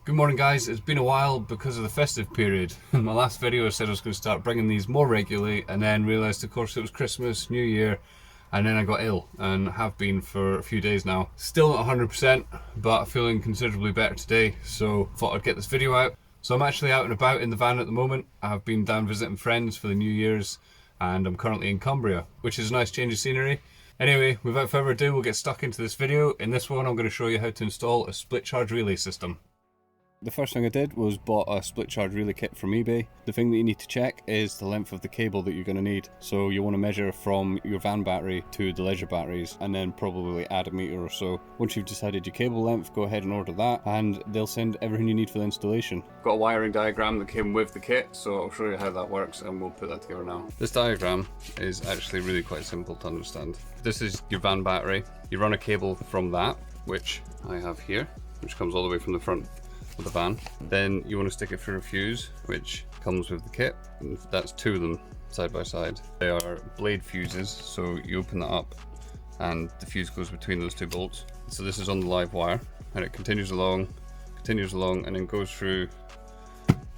Good morning guys, it's been a while because of the festive period. In my last video I said I was going to start bringing these more regularly and then realised of course it was Christmas, New Year, and then I got ill and have been for a few days now. Still not 100% but feeling considerably better today, so thought I'd get this video out. So I'm actually out and about in the van at the moment. I've been down visiting friends for the New Year's and I'm currently in Cumbria, which is a nice change of scenery. Anyway, without further ado, we'll get stuck into this video. In this one I'm going to show you how to install a split charge relay system. The first thing I did was bought a split charge relay kit from eBay. The thing that you need to check is the length of the cable that you're going to need. So you want to measure from your van battery to the leisure batteries and then probably add a meter or so. Once you've decided your cable length, go ahead and order that and they'll send everything you need for the installation. Got a wiring diagram that came with the kit, so I'll show you how that works and we'll put that together now. This diagram is actually really quite simple to understand. This is your van battery. You run a cable from that, which I have here, which comes all the way from the front of the van. Then you want to stick it through a fuse, which comes with the kit, and that's two of them side by side. They are blade fuses, so you open that up and the fuse goes between those two bolts. So this is on the live wire and it continues along and then goes through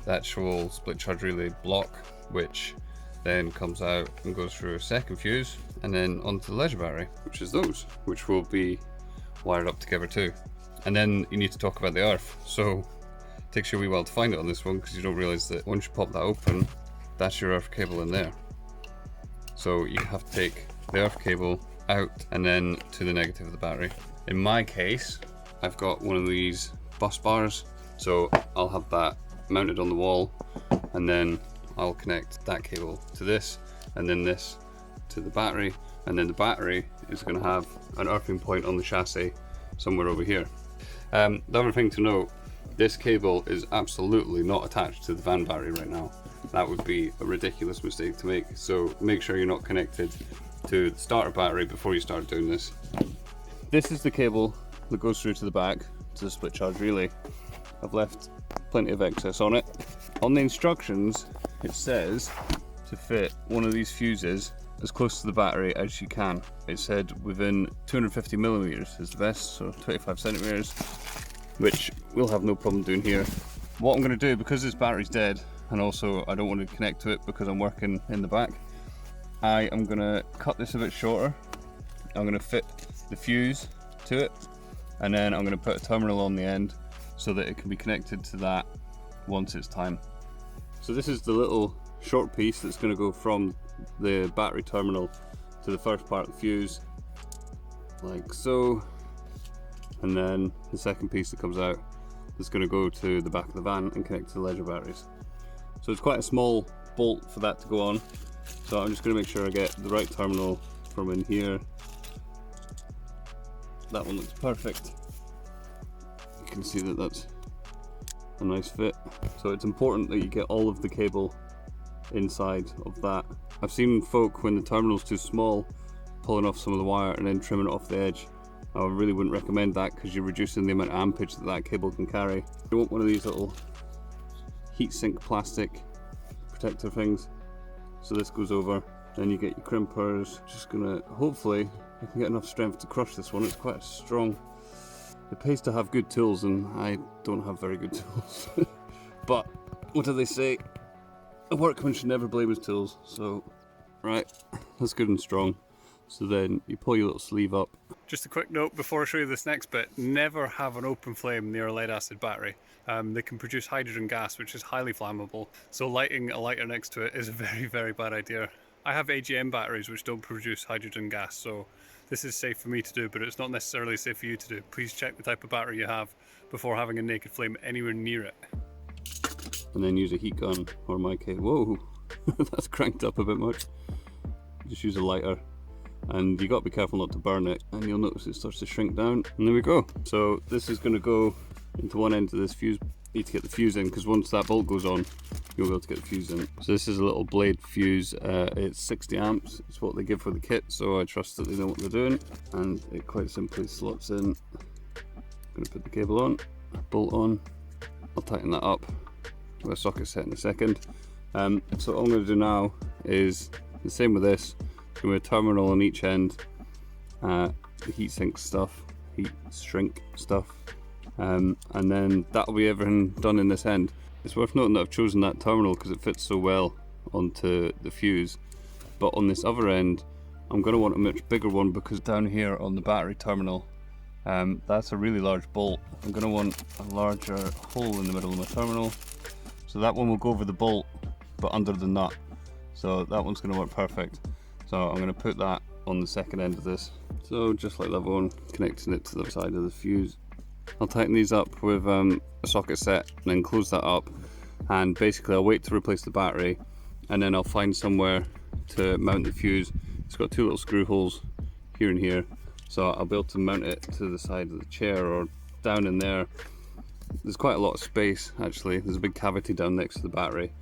the actual split charge relay block, which then comes out and goes through a second fuse and then onto the leisure battery, which is those, which will be wired up together too. And then you need to talk about the earth. So it takes you a wee while to find it on this one because you don't realise that once you pop that open, that's your earth cable in there. So you have to take the earth cable out and then to the negative of the battery. In my case, I've got one of these bus bars, so I'll have that mounted on the wall and then I'll connect that cable to this and then this to the battery, and then the battery is going to have an earthing point on the chassis somewhere over here. The other thing to note, this cable is absolutely not attached to the van battery right now. That would be a ridiculous mistake to make, so make sure you're not connected to the starter battery before you start doing this. This is the cable that goes through to the back to the split charge relay. I've left plenty of excess on it. On the instructions it says to fit one of these fuses as close to the battery as you can. It said within 250 millimeters is the best, so 25 centimeters, which we'll have no problem doing here. What I'm going to do, because this battery's dead and also I don't want to connect to it because I'm working in the back, I am going to cut this a bit shorter. I'm going to fit the fuse to it and then I'm going to put a terminal on the end so that it can be connected to that once it's time. So this is the little short piece that's going to go from the battery terminal to the first part of the fuse, like so, and then the second piece that comes out is going to go to the back of the van and connect to the leisure batteries. So it's quite a small bolt for that to go on, so I'm just going to make sure I get the right terminal from in here. That one looks perfect. You can see that that's a nice fit. So it's important that you get all of the cable inside of that. I've seen folk, when the terminal's too small, pulling off some of the wire and then trimming it off the edge. I really wouldn't recommend that because you're reducing the amount of ampage that that cable can carry. You want one of these little heatsink plastic protector things. So this goes over, then you get your crimpers. Just gonna, hopefully I can get enough strength to crush this one. It's quite strong. It pays to have good tools and I don't have very good tools. But what do they say? A workman should never blame his tools. So, right, that's good and strong. So then you pull your little sleeve up. Just a quick note before I show you this next bit, never have an open flame near a lead acid battery. They can produce hydrogen gas, which is highly flammable. So lighting a lighter next to it is a very, very bad idea. I have AGM batteries which don't produce hydrogen gas, so this is safe for me to do, but it's not necessarily safe for you to do. Please check the type of battery you have before having a naked flame anywhere near it. And then use a heat gun, or my case, whoa, that's cranked up a bit much. Just use a lighter, and you got to be careful not to burn it, and you'll notice it starts to shrink down, and there we go. So this is going to go into one end of this fuse. Need to get the fuse in, because once that bolt goes on, you'll be able to get the fuse in. So this is a little blade fuse. It's 60 amps, it's what they give for the kit, so I trust that they know what they're doing, and it quite simply slots in. I'm going to put the cable on, bolt on, I'll tighten that up. The socket set in a second. So all I'm going to do now is the same with this. It's going to be a terminal on each end, the heatsink stuff, heat shrink stuff, And then that'll be everything done in this end. It's worth noting that I've chosen that terminal because it fits so well onto the fuse, but on this other end I'm going to want a much bigger one, because down here on the battery terminal, that's a really large bolt. I'm going to want a larger hole in the middle of my terminal, so that one will go over the bolt but under the nut, so that one's going to work perfect. So I'm going to put that on the second end of this, so just like that one, connecting it to the side of the fuse. I'll tighten these up with a socket set and then close that up, and basically I'll wait to replace the battery, and then I'll find somewhere to mount the fuse. It's got two little screw holes here and here, so I'll be able to mount it to the side of the chair or down in there. There's quite a lot of space actually, there's a big cavity down next to the battery,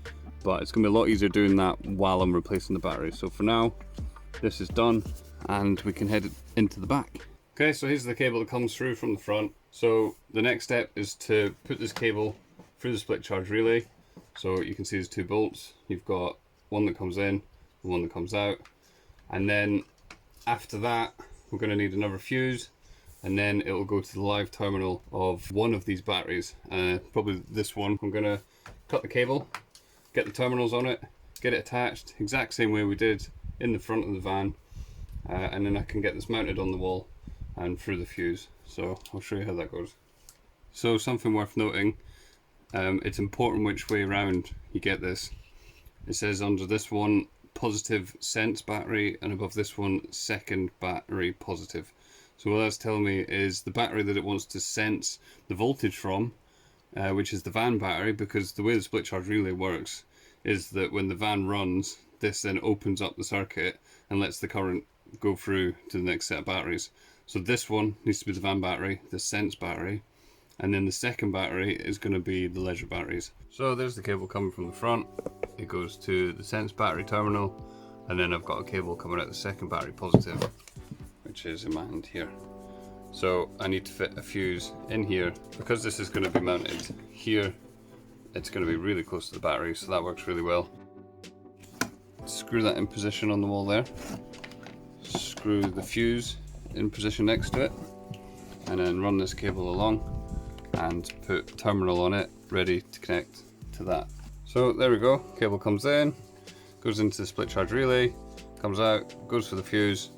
but it's going to be a lot easier doing that while I'm replacing the battery. So for now, this is done and we can head into the back. Okay, so here's the cable that comes through from the front. So the next step is to put this cable through the split charge relay. So you can see there's two bolts. You've got one that comes in and one that comes out. And then after that, we're going to need another fuse, and then it will go to the live terminal of one of these batteries, probably this one. I'm going to cut the cable, get the terminals on it, get it attached, exact same way we did in the front of the van, and then I can get this mounted on the wall and through the fuse. So I'll show you how that goes. So something worth noting, it's important which way around you get this. It says under this one positive sense battery, and above this one second battery positive. So what that's telling me is the battery that it wants to sense the voltage from, which is the van battery, because the way the split charge relay works is that when the van runs, this then opens up the circuit and lets the current go through to the next set of batteries. So this one needs to be the van battery, the sense battery, and then the second battery is going to be the leisure batteries. So there's the cable coming from the front. It goes to the sense battery terminal, and then I've got a cable coming out the second battery positive, which is in my hand here. So I need to fit a fuse in here. Because this is going to be mounted here, it's going to be really close to the battery, so that works really well. Screw that in position on the wall there. Screw the fuse in position next to it, and then run this cable along and put terminal on it ready to connect to that. So there we go, cable comes in, goes into the split charge relay, comes out, goes for the fuse,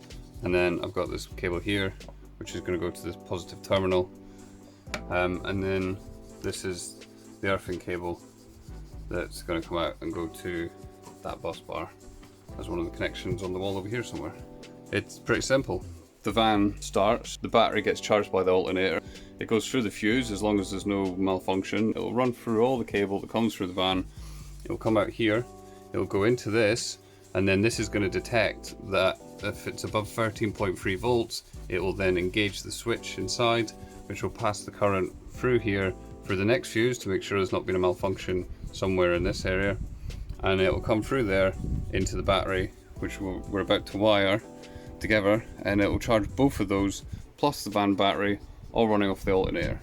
and then I've got this cable here which is going to go to this positive terminal, and then this is the earthing cable that's going to come out and go to that bus bar as one of the connections on the wall over here somewhere. It's pretty simple. The van starts, the battery gets charged by the alternator, it goes through the fuse as long as there's no malfunction, it'll run through all the cable that comes through the van, it'll come out here, it'll go into this, and then this is going to detect that if it's above 13.3 volts, it will then engage the switch inside, which will pass the current through here for the next fuse to make sure there's not been a malfunction somewhere in this area, and it will come through there into the battery, which we're about to wire together, and it will charge both of those plus the van battery, all running off the alternator.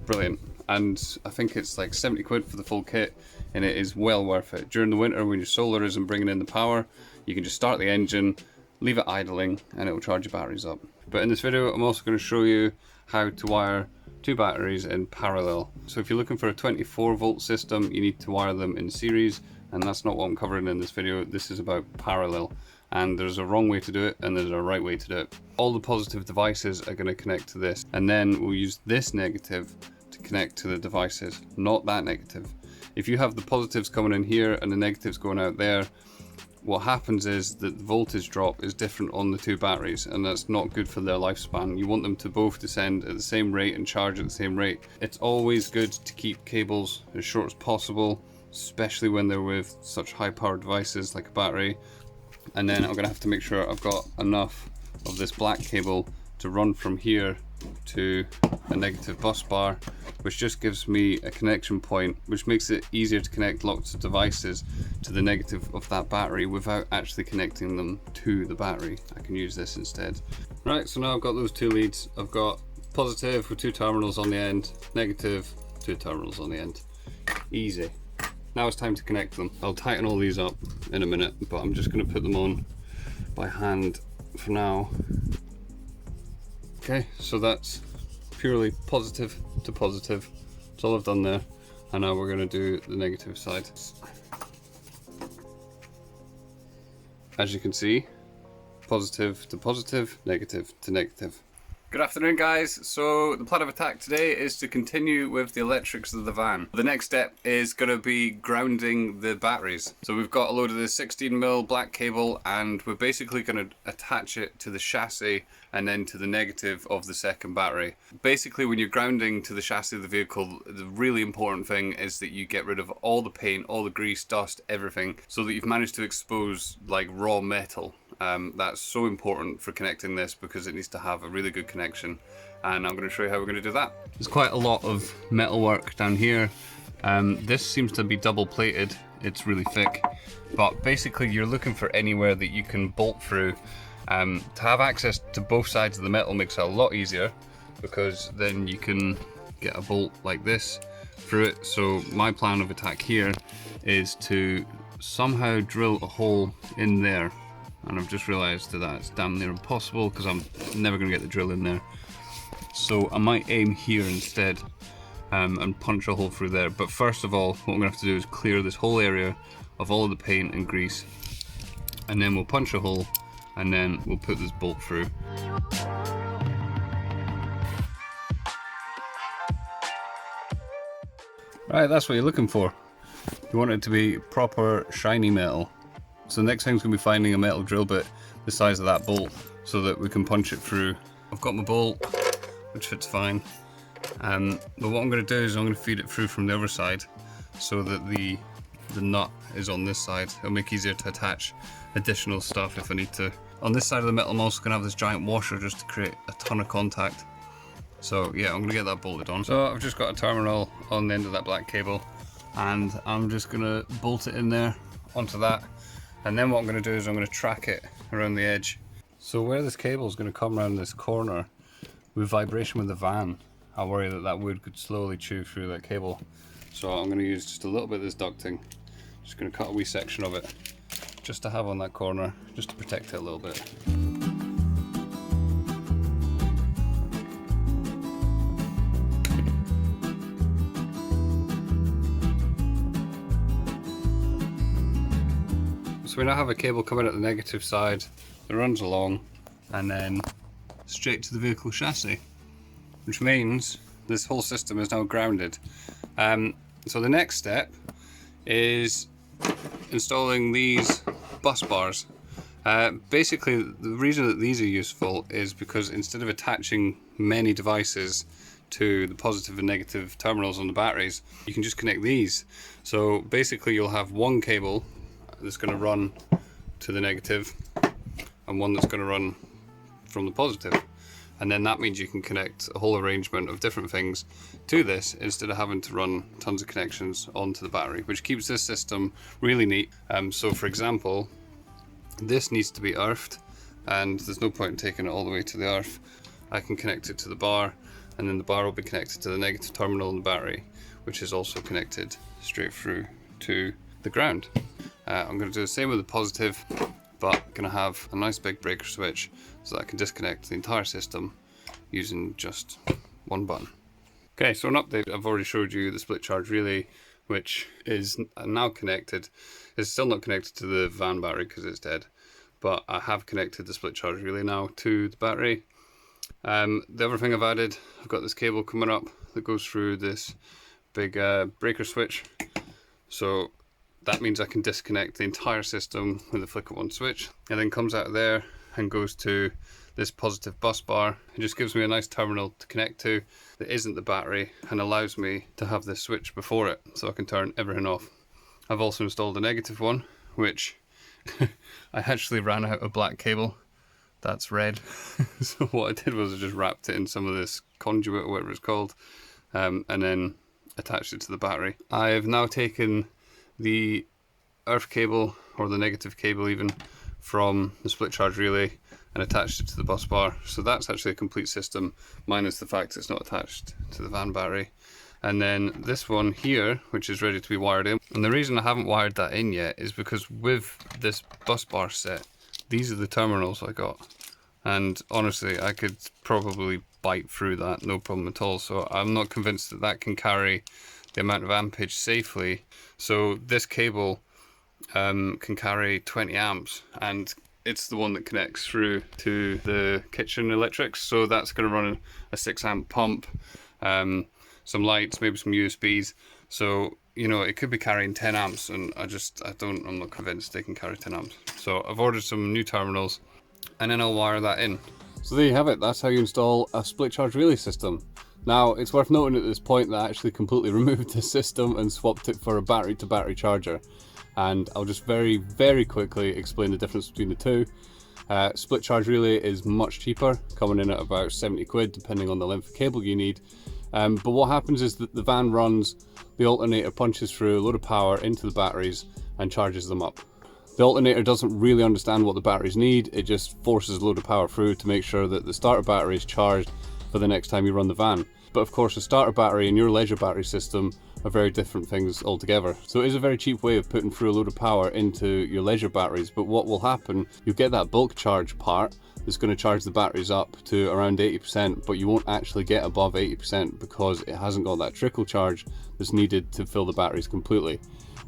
Brilliant. And I think it's like 70 quid for the full kit, and it is well worth it. During the winter when your solar isn't bringing in the power, you can just start the engine, leave it idling, and it will charge your batteries up. But in this video I'm also going to show you how to wire two batteries in parallel. So if you're looking for a 24 volt system, you need to wire them in series, and that's not what I'm covering in this video. This is about parallel, and there's a wrong way to do it and there's a right way to do it. All the positive devices are going to connect to this, and then we'll use this negative to connect to the devices, not that negative. If you have the positives coming in here and the negatives going out there, what happens is that the voltage drop is different on the two batteries, and that's not good for their lifespan. You want them to both descend at the same rate and charge at the same rate. It's always good to keep cables as short as possible, especially when they're with such high powered devices like a battery. And then I'm going to have to make sure I've got enough of this black cable to run from here to a negative bus bar, which just gives me a connection point, which makes it easier to connect lots of devices to the negative of that battery without actually connecting them to the battery. I can use this instead. Right, so now I've got those two leads. I've got positive with two terminals on the end, negative, two terminals on the end. Easy. Now it's time to connect them. I'll tighten all these up in a minute, but I'm just going to put them on by hand for now. Okay, so that's purely positive to positive. That's all I've done there. And now we're going to do the negative side. As you can see, positive to positive, negative to negative. Good afternoon, guys. So the plan of attack today is to continue with the electrics of the van. The next step is going to be grounding the batteries. So we've got a load of this 16mm black cable, and we're basically going to attach it to the chassis and then to the negative of the second battery. Basically, when you're grounding to the chassis of the vehicle, the really important thing is that you get rid of all the paint, all the grease, dust, everything, so that you've managed to expose like raw metal. That's so important for connecting this because it needs to have a really good connection, and I'm going to show you how we're going to do that. There's quite a lot of metal work down here. This seems to be double plated, it's really thick, but basically you're looking for anywhere that you can bolt through. To have access to both sides of the metal makes it a lot easier, because then you can get a bolt like this through it. So my plan of attack here is to somehow drill a hole in there. And I've just realised that that's damn near impossible because I'm never going to get the drill in there. So I might aim here instead and punch a hole through there. But first of all, what I'm going to have to do is clear this whole area of all of the paint and grease. And then we'll punch a hole and then we'll put this bolt through. Right, that's what you're looking for. You want it to be proper shiny metal. So the next thing's going to be finding a metal drill bit the size of that bolt so that we can punch it through. I've got my bolt, which fits fine. But what I'm going to do is I'm going to feed it through from the other side so that the nut is on this side. It'll make it easier to attach additional stuff if I need to. On this side of the metal, I'm also going to have this giant washer just to create a ton of contact. So yeah, I'm going to get that bolted on. So I've just got a terminal on the end of that black cable, and I'm just going to bolt it in there onto that. And then what I'm going to do is I'm going to track it around the edge. So where this cable is going to come around this corner, with vibration with the van, I worry that that wood could slowly chew through that cable. So I'm going to use just a little bit of this ducting. Just going to cut a wee section of it, just to have on that corner, just to protect it a little bit. So we now have a cable coming at the negative side that runs along and then straight to the vehicle chassis, which means this whole system is now grounded. So the next step is installing these bus bars. Basically, the reason that these are useful is because instead of attaching many devices to the positive and negative terminals on the batteries, you can just connect these. So basically you'll have one cable that's going to run to the negative and one that's going to run from the positive, and then that means you can connect a whole arrangement of different things to this instead of having to run tons of connections onto the battery, which keeps this system really neat. So for example, this needs to be earthed, and there's no point in taking it all the way to the earth. I can connect it to the bar, and then the bar will be connected to the negative terminal in the battery, which is also connected straight through to the ground. I'm going to do the same with the positive, but I'm going to have a nice big breaker switch so that I can disconnect the entire system using just one button. Okay, so an update. I've already showed you the split charge relay, which is now connected. It's still not connected to the van battery because it's dead, but I have connected the split charge relay now to the battery. The other thing I've added, I've got this cable coming up that goes through this big breaker switch. So that means I can disconnect the entire system with a flick of one switch. It then comes out of there and goes to this positive bus bar. It just gives me a nice terminal to connect to that isn't the battery and allows me to have this switch before it so I can turn everything off. I've also installed a negative one, which I actually ran out of black cable. That's red. So what I did was I just wrapped it in some of this conduit or whatever it's called, and then attached it to the battery. I have now taken the earth cable, or the negative cable even, from the split charge relay and attached it to the bus bar. So that's actually a complete system, minus the fact it's not attached to the van battery. And then this one here, which is ready to be wired in. And the reason I haven't wired that in yet is because with this bus bar set, these are the terminals I got. And honestly, I could probably bite through that, no problem at all. So I'm not convinced that that can carry the amount of ampage safely. So this cable can carry 20 amps, and it's the one that connects through to the kitchen electrics. So that's going to run a 6 amp pump, some lights, maybe some USBs. So, you know, it could be carrying 10 amps, and I'm not convinced they can carry 10 amps. So I've ordered some new terminals, and then I'll wire that in. So there you have it, that's how you install a split charge relay system. Now, it's worth noting at this point that I actually completely removed the system and swapped it for a battery to battery charger. And I'll just very, very quickly explain the difference between the two. Split charge relay is much cheaper, coming in at about 70 quid, depending on the length of cable you need. But what happens is that the van runs, the alternator punches through a load of power into the batteries and charges them up. The alternator doesn't really understand what the batteries need, it just forces a load of power through to make sure that the starter battery is charged for the next time you run the van. But of course, a starter battery and your leisure battery system are very different things altogether. So it is a very cheap way of putting through a load of power into your leisure batteries, but what will happen, you'll get that bulk charge part that's going to charge the batteries up to around 80%, but you won't actually get above 80% because it hasn't got that trickle charge that's needed to fill the batteries completely.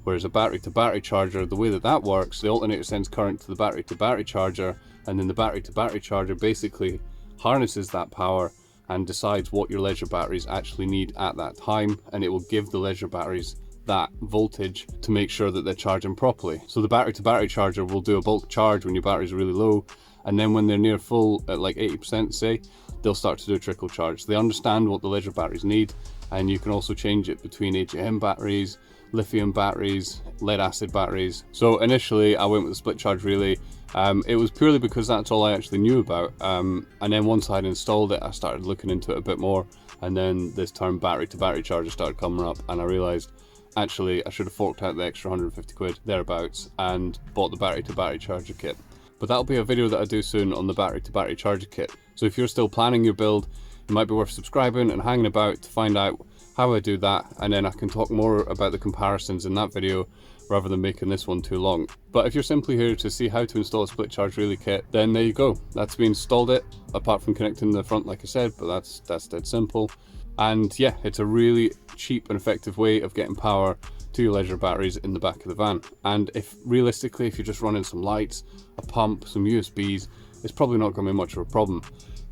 Whereas a battery to battery charger, the way that that works, the alternator sends current to the battery to battery charger, and then the battery to battery charger basically harnesses that power and decides what your leisure batteries actually need at that time, and it will give the leisure batteries that voltage to make sure that they're charging properly. So the battery to battery charger will do a bulk charge when your batteries are really low, and then when they're near full at like 80% say, they'll start to do a trickle charge. They understand what the leisure batteries need, and you can also change it between HAM batteries, lithium batteries, lead acid batteries. So initially I went with the split charge relay. It was purely because that's all I actually knew about, and then once I'd installed it I started looking into it a bit more, and then this term battery to battery charger started coming up, and I realised actually I should have forked out the extra 150 quid thereabouts and bought the battery to battery charger kit. But that'll be a video that I do soon on the battery to battery charger kit. So if you're still planning your build, it might be worth subscribing and hanging about to find out how I do that, and then I can talk more about the comparisons in that video rather than making this one too long. But if you're simply here to see how to install a split charge relay kit, then there you go. That's me installed it, apart from connecting the front like I said, but that's dead simple. And yeah, it's a really cheap and effective way of getting power to your leisure batteries in the back of the van. And if realistically, if you're just running some lights, a pump, some USBs, it's probably not going to be much of a problem.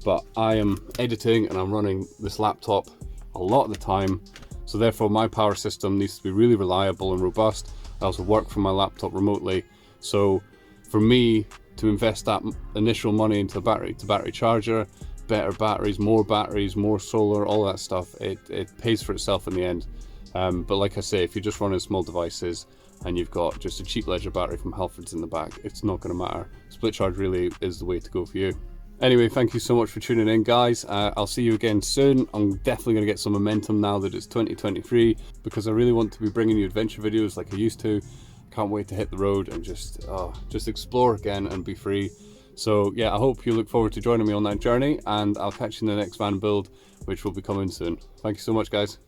But I am editing and I'm running this laptop a lot of the time, so therefore my power system needs to be really reliable and robust. I also work from my laptop remotely, so for me to invest that initial money into a battery to battery charger, better batteries, more solar, all that stuff, it pays for itself in the end. But like I say, if you're just running small devices and you've got just a cheap leisure battery from Halfords in the back, it's not going to matter. Split charge relay is the way to go for you. Anyway, thank you so much for tuning in, guys. I'll see you again soon. I'm definitely going to get some momentum now that it's 2023, because I really want to be bringing you adventure videos like I used to. Can't wait to hit the road and just explore again and be free. So yeah, I hope you look forward to joining me on that journey, and I'll catch you in the next van build, which will be coming soon. Thank you so much, guys.